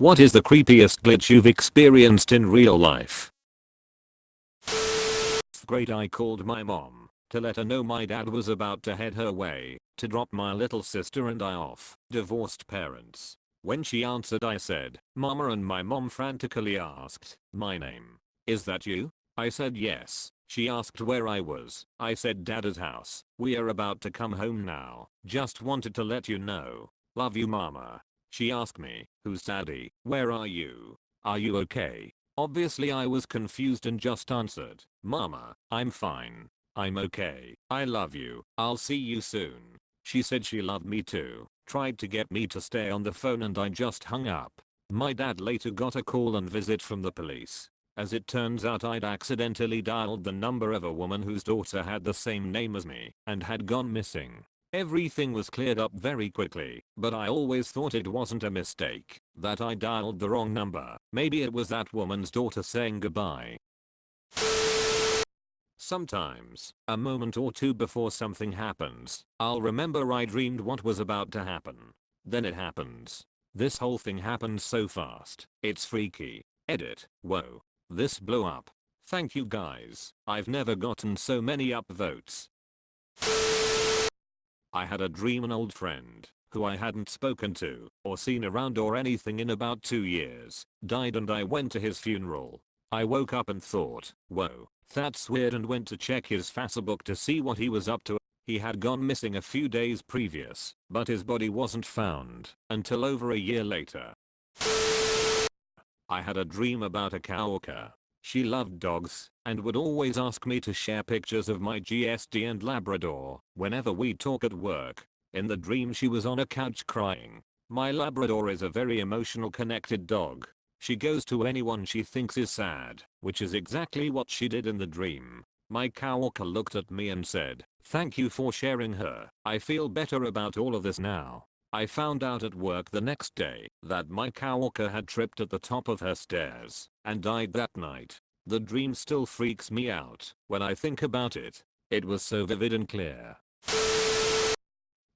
What is the creepiest glitch you've experienced in real life? Great, I called my mom to let her know my dad was about to head her way to drop my little sister and I off. Divorced parents. When she answered I said, "Mama," and my mom frantically asked my name. "Is that you?" I said yes. She asked where I was. I said Dad's house. "We are about to come home now. Just wanted to let you know. Love you, Mama." She asked me, "Who's Daddy? Where are you? Are you okay?" Obviously I was confused and just answered, "Mama, I'm fine. I'm okay. I love you. I'll see you soon." She said she loved me too, tried to get me to stay on the phone, and I just hung up. My dad later got a call and visit from the police. As it turns out, I'd accidentally dialed the number of a woman whose daughter had the same name as me and had gone missing. Everything was cleared up very quickly, but I always thought it wasn't a mistake, that I dialed the wrong number. Maybe it was that woman's daughter saying goodbye. Sometimes, a moment or two before something happens, I'll remember I dreamed what was about to happen. Then it happens. This whole thing happened so fast, it's freaky. Edit. Whoa. This blew up. Thank you guys. I've never gotten so many upvotes. I had a dream an old friend, who I hadn't spoken to or seen around or anything in about 2 years, died, and I went to his funeral. I woke up and thought, whoa, that's weird, and went to check his Facebook to see what he was up to. He had gone missing a few days previous, but his body wasn't found until over a year later. I had a dream about a coworker. She loved dogs and would always ask me to share pictures of my GSD and Labrador whenever we talk at work. In the dream she was on a couch crying. My Labrador is a very emotional, connected dog. She goes to anyone she thinks is sad, which is exactly what she did in the dream. My coworker looked at me and said, "Thank you for sharing her. I feel better about all of this now." I found out at work the next day that my coworker had tripped at the top of her stairs and died that night. The dream still freaks me out when I think about it. It was so vivid and clear.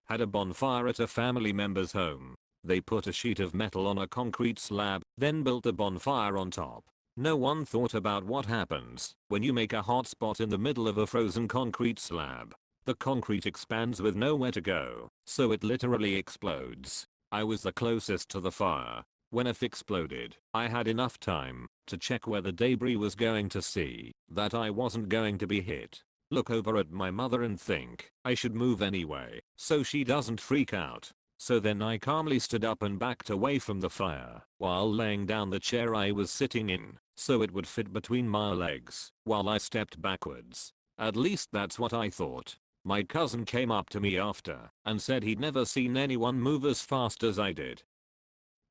Had a bonfire at a family member's home. They put a sheet of metal on a concrete slab, then built a bonfire on top. No one thought about what happens when you make a hot spot in the middle of a frozen concrete slab. The concrete expands with nowhere to go, so it literally explodes. I was the closest to the fire. When it exploded, I had enough time to check where the debris was going to see that I wasn't going to be hit. Look over at my mother and think I should move anyway so she doesn't freak out. So then I calmly stood up and backed away from the fire while laying down the chair I was sitting in so it would fit between my legs while I stepped backwards. At least that's what I thought. My cousin came up to me after and said he'd never seen anyone move as fast as I did.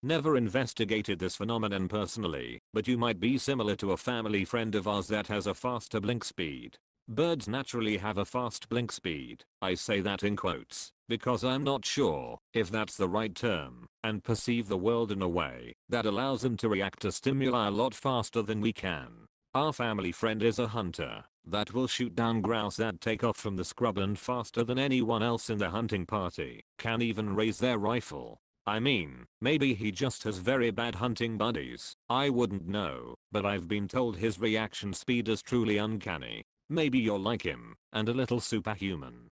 Never investigated this phenomenon personally, but you might be similar to a family friend of ours that has a faster blink speed. Birds naturally have a fast blink speed. I say that in quotes because I'm not sure if that's the right term, and perceive the world in a way that allows them to react to stimuli a lot faster than we can. Our family friend is a hunter that will shoot down grouse that take off from the scrub and faster than anyone else in the hunting party can even raise their rifle. I mean, maybe he just has very bad hunting buddies. I wouldn't know, but I've been told his reaction speed is truly uncanny. Maybe you're like him and a little superhuman.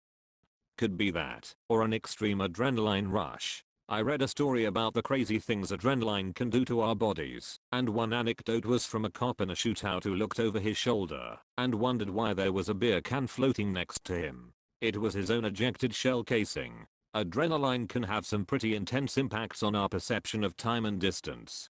Could be that, or an extreme adrenaline rush. I read a story about the crazy things adrenaline can do to our bodies, and one anecdote was from a cop in a shootout who looked over his shoulder and wondered why there was a beer can floating next to him. It was his own ejected shell casing. Adrenaline can have some pretty intense impacts on our perception of time and distance.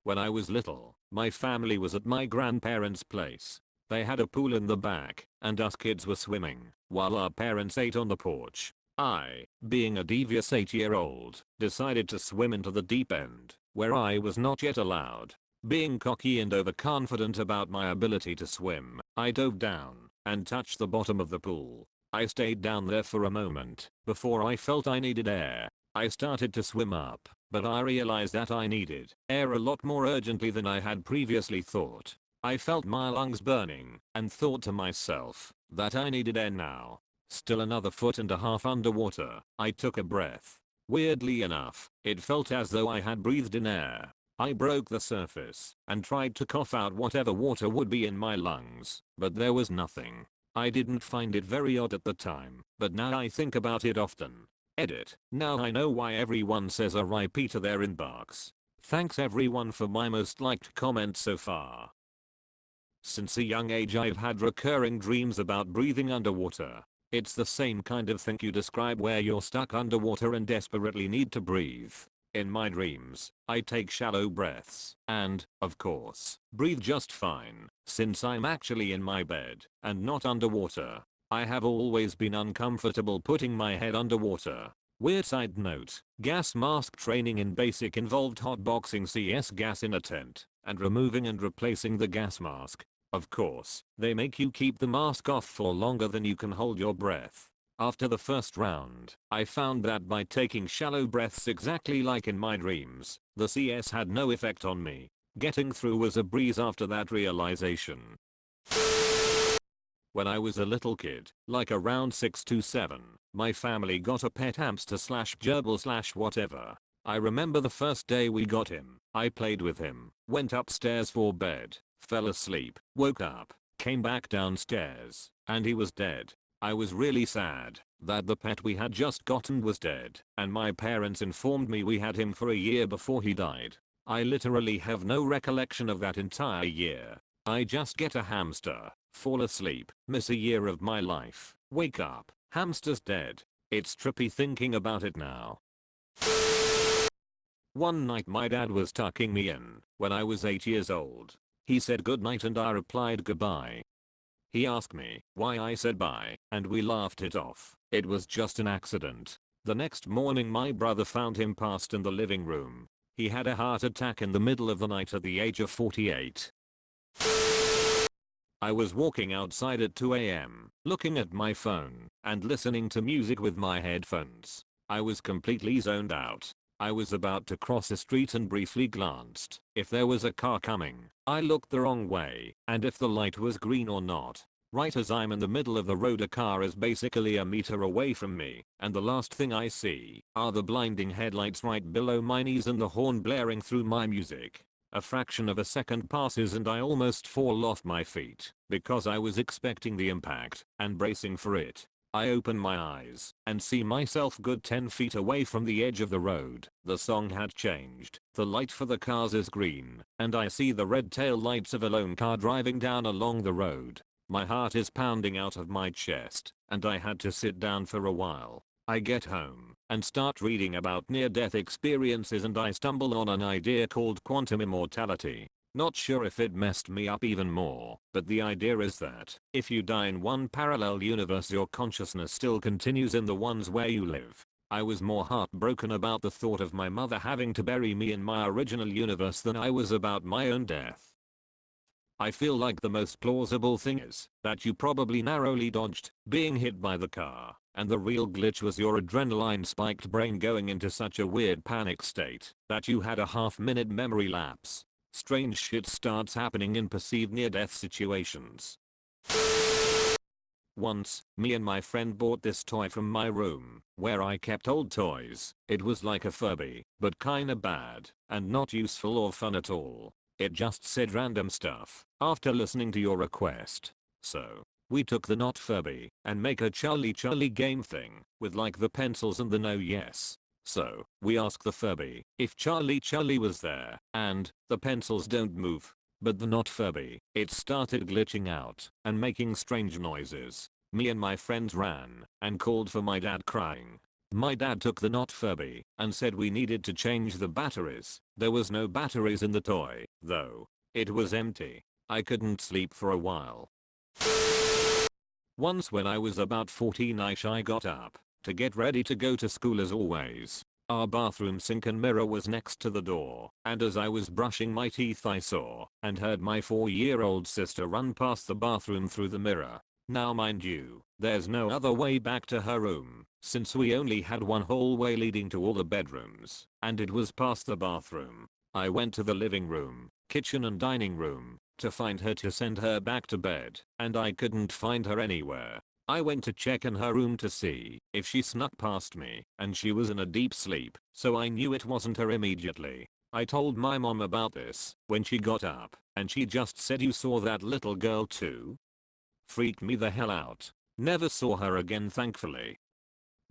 When I was little, my family was at my grandparents' place. They had a pool in the back, and us kids were swimming, while our parents ate on the porch. I, being a devious 8-year-old, decided to swim into the deep end, where I was not yet allowed. Being cocky and overconfident about my ability to swim, I dove down and touched the bottom of the pool. I stayed down there for a moment before I felt I needed air. I started to swim up, but I realized that I needed air a lot more urgently than I had previously thought. I felt my lungs burning and thought to myself that I needed air now. Still another 1.5 feet underwater, I took a breath. Weirdly enough, it felt as though I had breathed in air. I broke the surface and tried to cough out whatever water would be in my lungs, but there was nothing. I didn't find it very odd at the time, but now I think about it often. Edit. Now I know why everyone says RIP to their inbox. Thanks everyone for my most liked comment so far. Since a young age I've had recurring dreams about breathing underwater. It's the same kind of thing you describe where you're stuck underwater and desperately need to breathe. In my dreams, I take shallow breaths and, of course, breathe just fine, since I'm actually in my bed and not underwater. I have always been uncomfortable putting my head underwater. Weird side note, gas mask training in basic involved hotboxing CS gas in a tent and removing and replacing the gas mask. Of course, they make you keep the mask off for longer than you can hold your breath. After the first round, I found that by taking shallow breaths exactly like in my dreams, the CS had no effect on me. Getting through was a breeze after that realization. When I was a little kid, like around 6 to 7, my family got a pet hamster slash gerbil slash whatever. I remember the first day we got him. I played with him, went upstairs for bed, fell asleep, woke up, came back downstairs, and he was dead. I was really sad that the pet we had just gotten was dead, and my parents informed me we had him for a year before he died. I literally have no recollection of that entire year. I just get a hamster, fall asleep, miss a year of my life, wake up, hamster's dead. It's trippy thinking about it now. One night my dad was tucking me in when I was 8 years old. He said goodnight and I replied goodbye. He asked me why I said bye, and we laughed it off. It was just an accident. The next morning my brother found him passed in the living room. He had a heart attack in the middle of the night at the age of 48. I was walking outside at 2 AM, looking at my phone and listening to music with my headphones. I was completely zoned out. I was about to cross a street and briefly glanced if there was a car coming. I looked the wrong way and if the light was green or not. Right as I'm in the middle of the road a car is basically a meter away from me and the last thing I see are the blinding headlights right below my knees and the horn blaring through my music. A fraction of a second passes and I almost fall off my feet because I was expecting the impact and bracing for it. I open my eyes and see myself good 10 feet away from the edge of the road. The song had changed. The light for the cars is green and I see the red tail lights of a lone car driving down along the road. My heart is pounding out of my chest and I had to sit down for a while. I get home and start reading about near-death experiences and I stumble on an idea called quantum immortality. Not sure if it messed me up even more, but the idea is that if you die in one parallel universe your consciousness still continues in the ones where you live. I was more heartbroken about the thought of my mother having to bury me in my original universe than I was about my own death. I feel like the most plausible thing is that you probably narrowly dodged being hit by the car, and the real glitch was your adrenaline-spiked brain going into such a weird panic state that you had a half-minute memory lapse. Strange shit starts happening in perceived near-death situations. Once, me and my friend bought this toy from my room, where I kept old toys. It was like a Furby, but kinda bad, and not useful or fun at all. It just said random stuff after listening to your request. So, we took the not Furby and make a Charlie game thing with like the pencils and the no yes. So, we ask the Furby if Charlie was there and the pencils don't move. But the not Furby, it started glitching out and making strange noises. Me and my friends ran and called for my dad crying. My dad took the not Furby and said we needed to change the batteries. There was no batteries in the toy, though. It was empty. I couldn't sleep for a while. Once when I was about 14ish I got up to get ready to go to school as always. Our bathroom sink and mirror was next to the door, and as I was brushing my teeth I saw and heard my 4-year-old sister run past the bathroom through the mirror. Now mind you, there's no other way back to her room, since we only had one hallway leading to all the bedrooms, and it was past the bathroom. I went to the living room, kitchen and dining room to find her to send her back to bed, and I couldn't find her anywhere. I went to check in her room to see if she snuck past me, and she was in a deep sleep, so I knew it wasn't her immediately. I told my mom about this when she got up, and she just said, "You saw that little girl too?" Freaked me the hell out. Never saw her again, thankfully.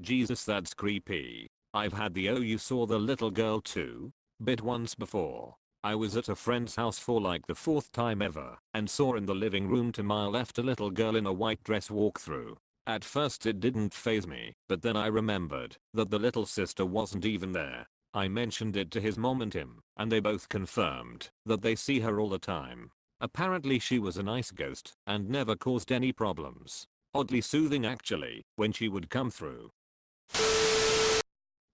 Jesus, that's creepy. I've had the "oh you saw the little girl too" bit once before. I was at a friend's house for like the 4th time ever and saw in the living room to my left a little girl in a white dress walk through. At first it didn't faze me, but then I remembered that the little sister wasn't even there. I mentioned it to his mom and him, and they both confirmed that they see her all the time. Apparently she was a nice ghost and never caused any problems. Oddly soothing actually when she would come through.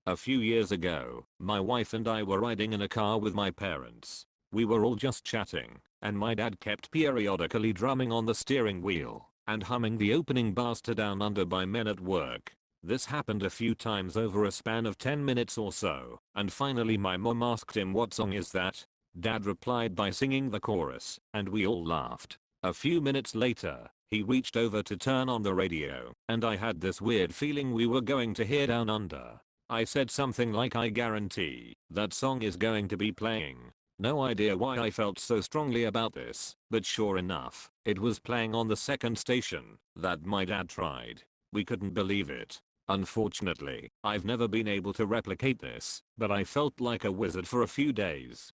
A few years ago, my wife and I were riding in a car with my parents. We were all just chatting, and my dad kept periodically drumming on the steering wheel and humming the opening bars to Down Under by Men at Work. This happened a few times over a span of 10 minutes or so, and finally my mom asked him, "What song is that?" Dad replied by singing the chorus, and we all laughed. A few minutes later, he reached over to turn on the radio, and I had this weird feeling we were going to hear Down Under. I said something like, "I guarantee that song is going to be playing." No idea why I felt so strongly about this, but sure enough, it was playing on the second station that my dad tried. We couldn't believe it. Unfortunately, I've never been able to replicate this, but I felt like a wizard for a few days.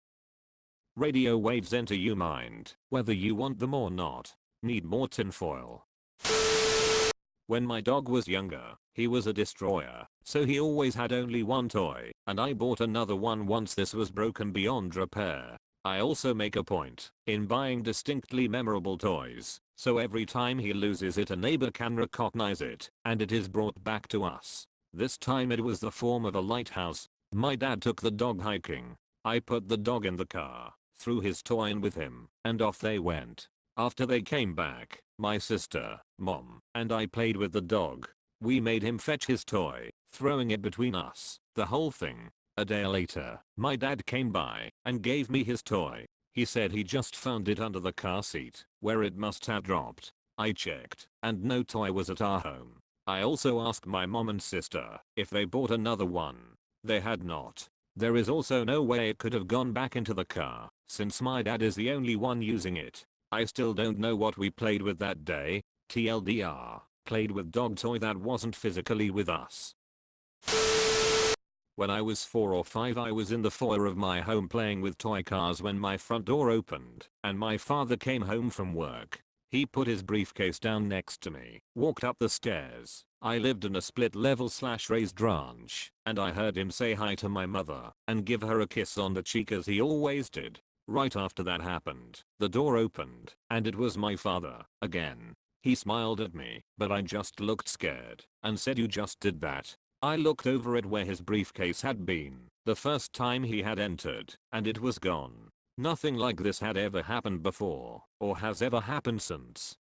Radio waves enter your mind, whether you want them or not. Need more tinfoil. When my dog was younger, he was a destroyer, so he always had only one toy, and I bought another one once this was broken beyond repair. I also make a point in buying distinctly memorable toys, so every time he loses it a neighbor can recognize it, and it is brought back to us. This time it was the form of a lighthouse. My dad took the dog hiking. I put the dog in the car, threw his toy in with him, and off they went. After they came back, my sister, mom, and I played with the dog. We made him fetch his toy, throwing it between us, the whole thing. A day later, my dad came by and gave me his toy. He said he just found it under the car seat, where it must have dropped. I checked, and no toy was at our home. I also asked my mom and sister if they bought another one. They had not. There is also no way it could have gone back into the car, since my dad is the only one using it. I still don't know what we played with that day. TLDR, played with dog toy that wasn't physically with us. When I was 4 or 5 I was in the foyer of my home playing with toy cars when my front door opened and my father came home from work. He put his briefcase down next to me, walked up the stairs. I lived in a split level / raised ranch, and I heard him say hi to my mother and give her a kiss on the cheek as he always did. Right after that happened, the door opened, and it was my father, again. He smiled at me, but I just looked scared, and said, "You just did that." I looked over at where his briefcase had been, the first time he had entered, and it was gone. Nothing like this had ever happened before, or has ever happened since.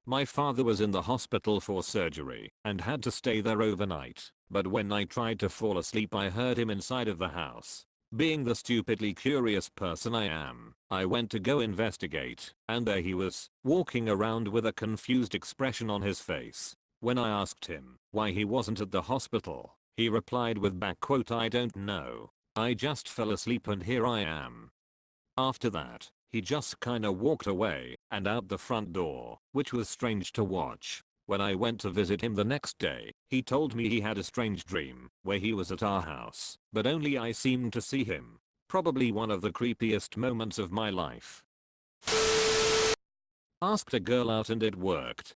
My father was in the hospital for surgery, and had to stay there overnight, but when I tried to fall asleep I heard him inside of the house. Being the stupidly curious person I am, I went to go investigate, and there he was, walking around with a confused expression on his face. When I asked him why he wasn't at the hospital, he replied with "I don't know. I just fell asleep and here I am." After that, he just kinda walked away and out the front door, which was strange to watch. When I went to visit him the next day, he told me he had a strange dream where he was at our house, but only I seemed to see him. Probably one of the creepiest moments of my life. Asked a girl out and it worked.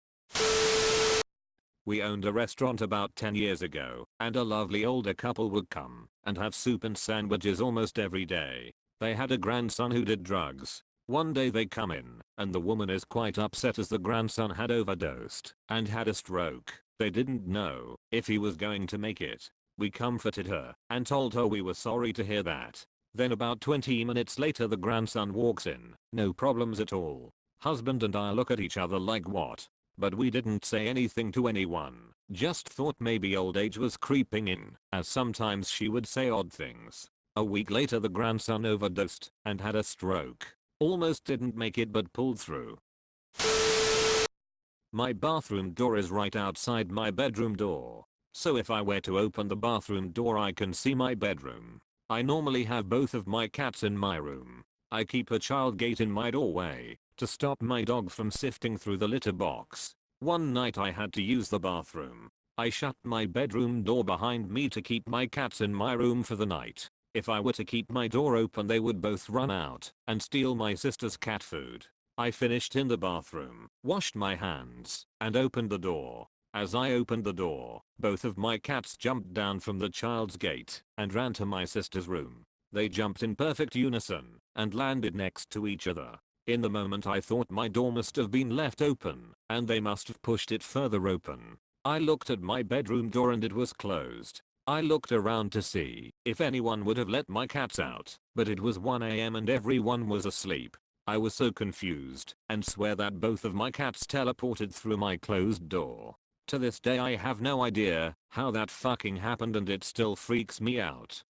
We owned a restaurant about 10 years ago, and a lovely older couple would come and have soup and sandwiches almost every day. They had a grandson who did drugs. One day they come in, and the woman is quite upset as the grandson had overdosed and had a stroke. They didn't know if he was going to make it. We comforted her and told her we were sorry to hear that. Then about 20 minutes later the grandson walks in, no problems at all. Husband and I look at each other like what? But we didn't say anything to anyone, just thought maybe old age was creeping in, as sometimes she would say odd things. A week later the grandson overdosed and had a stroke. Almost didn't make it but pulled through. My bathroom door is right outside my bedroom door. So if I were to open the bathroom door I can see my bedroom. I normally have both of my cats in my room. I keep a child gate in my doorway to stop my dog from sifting through the litter box. One night I had to use the bathroom. I shut my bedroom door behind me to keep my cats in my room for the night. If I were to keep my door open they would both run out and steal my sister's cat food. I finished in the bathroom, washed my hands, and opened the door. As I opened the door, both of my cats jumped down from the child's gate and ran to my sister's room. They jumped in perfect unison and landed next to each other. In the moment I thought my door must have been left open and they must have pushed it further open. I looked at my bedroom door and it was closed. I looked around to see if anyone would have let my cats out, but it was 1 AM and everyone was asleep. I was so confused and swear that both of my cats teleported through my closed door. To this day I have no idea how that fucking happened and it still freaks me out.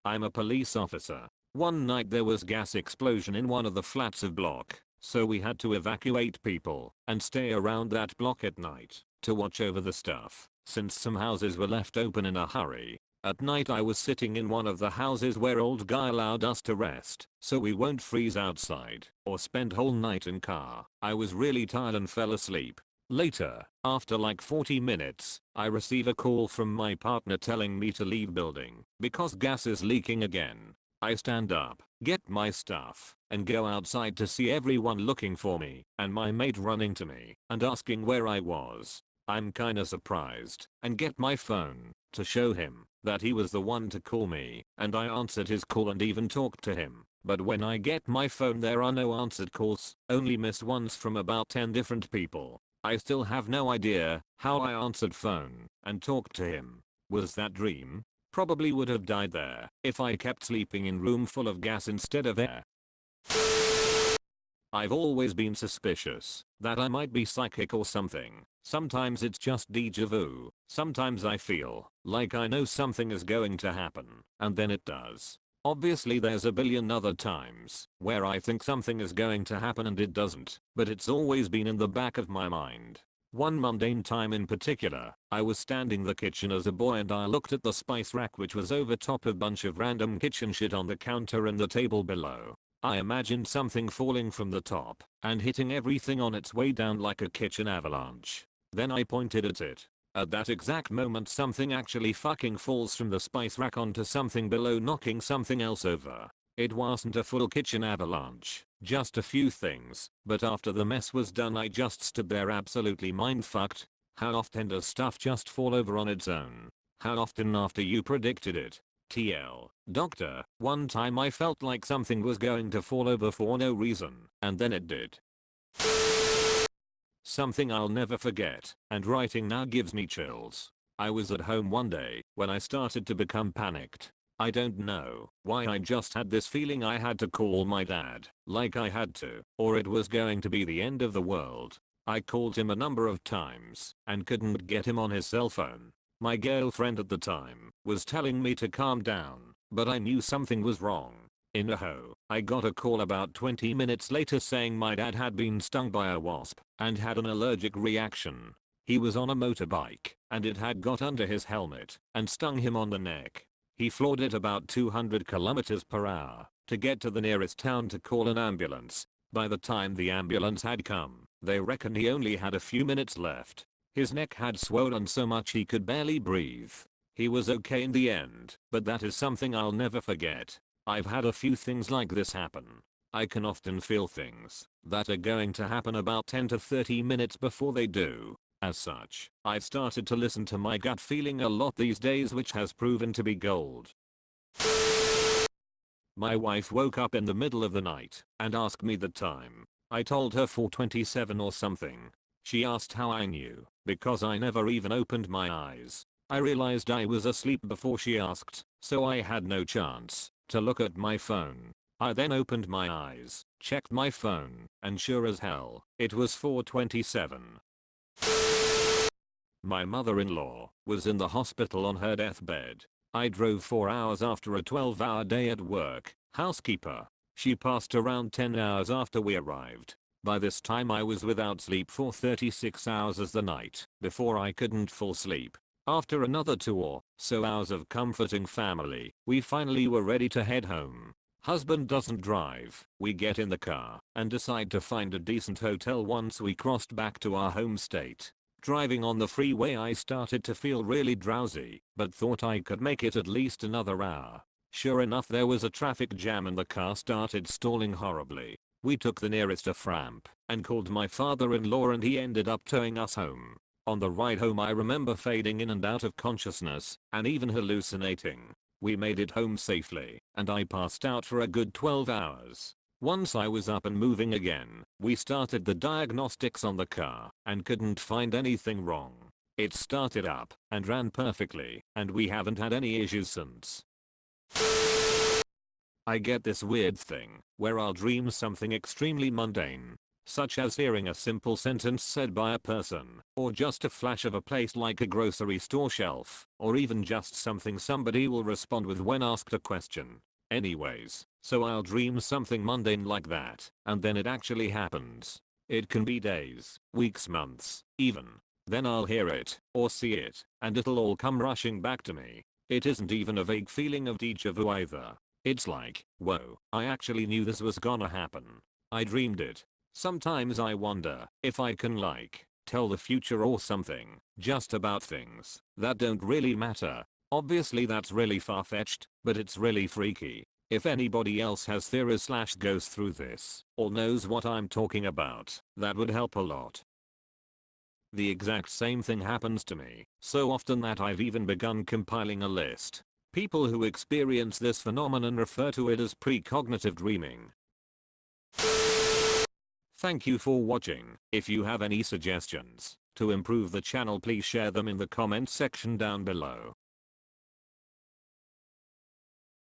I'm a police officer. One night there was gas explosion in one of the flats of block, so we had to evacuate people and stay around that block at night to watch over the stuff, since some houses were left open in a hurry. At night I was sitting in one of the houses where old guy allowed us to rest, so we won't freeze outside or spend whole night in car. I was really tired and fell asleep. Later, after like 40 minutes, I receive a call from my partner telling me to leave building because gas is leaking again. I stand up, get my stuff, and go outside to see everyone looking for me and my mate running to me and asking where I was. I'm kinda surprised and get my phone to show him that he was the one to call me, and I answered his call and even talked to him. But when I get my phone there are no answered calls, only missed ones from about 10 different people. I still have no idea how I answered phone and talked to him. Was that dream? Probably would have died there if I kept sleeping in room full of gas instead of air. I've always been suspicious that I might be psychic or something. Sometimes it's just déjà vu. Sometimes I feel like I know something is going to happen and then it does. Obviously there's a billion other times where I think something is going to happen and it doesn't, but it's always been in the back of my mind. One mundane time in particular, I was standing in the kitchen as a boy and I looked at the spice rack which was over top a bunch of random kitchen shit on the counter and the table below. I imagined something falling from the top and hitting everything on its way down like a kitchen avalanche. Then I pointed at it. At that exact moment something actually fucking falls from the spice rack onto something below, knocking something else over. It wasn't a full kitchen avalanche, just a few things, but after the mess was done I just stood there absolutely mindfucked. How often does stuff just fall over on its own? How often after you predicted it? TL. Doctor, one time I felt like something was going to fall over for no reason, and then it did. Something I'll never forget, and writing now gives me chills. I was at home one day when I started to become panicked. I don't know why I just had this feeling I had to call my dad, like I had to, or it was going to be the end of the world. I called him a number of times and couldn't get him on his cell phone. My girlfriend at the time was telling me to calm down, but I knew something was wrong. In a ho, I got a call about 20 minutes later saying my dad had been stung by a wasp and had an allergic reaction. He was on a motorbike and it had got under his helmet and stung him on the neck. He floored it about 200 kilometers per hour to get to the nearest town to call an ambulance. By the time the ambulance had come, they reckon he only had a few minutes left. His neck had swollen so much he could barely breathe. He was okay in the end, but that is something I'll never forget. I've had a few things like this happen. I can often feel things that are going to happen about 10 to 30 minutes before they do. As such, I've started to listen to my gut feeling a lot these days, which has proven to be gold. My wife woke up in the middle of the night and asked me the time. I told her 4:27 or something. She asked how I knew, because I never even opened my eyes. I realized I was asleep before she asked, so I had no chance to look at my phone. I then opened my eyes, checked my phone, and sure as hell, it was 4:27. My mother-in-law was in the hospital on her deathbed. I drove 4 hours after a 12-hour day at work. Housekeeper. She passed around 10 hours after we arrived. By this time I was without sleep for 36 hours as the night before I couldn't fall asleep. After another 2 or so hours of comforting family, we finally were ready to head home. Husband doesn't drive. We get in the car and decide to find a decent hotel once we crossed back to our home state. Driving on the freeway I started to feel really drowsy, but thought I could make it at least another hour. Sure enough, there was a traffic jam and the car started stalling horribly. We took the nearest off-ramp and called my father-in-law and he ended up towing us home. On the ride home I remember fading in and out of consciousness and even hallucinating. We made it home safely and I passed out for a good 12 hours. Once I was up and moving again, we started the diagnostics on the car and couldn't find anything wrong. It started up and ran perfectly and we haven't had any issues since. I get this weird thing where I'll dream something extremely mundane, such as hearing a simple sentence said by a person, or just a flash of a place like a grocery store shelf, or even just something somebody will respond with when asked a question. Anyways, so I'll dream something mundane like that, and then it actually happens. It can be days, weeks, months, even. Then I'll hear it, or see it, and it'll all come rushing back to me. It isn't even a vague feeling of déjà vu either. It's like, whoa, I actually knew this was gonna happen. I dreamed it. Sometimes I wonder if I can tell the future or something, just about things that don't really matter. Obviously that's really far-fetched, but it's really freaky. If anybody else has theories / goes through this, or knows what I'm talking about, that would help a lot. The exact same thing happens to me so often that I've even begun compiling a list. People who experience this phenomenon refer to it as precognitive dreaming. Thank you for watching. If you have any suggestions to improve the channel, please share them in the comments section down below.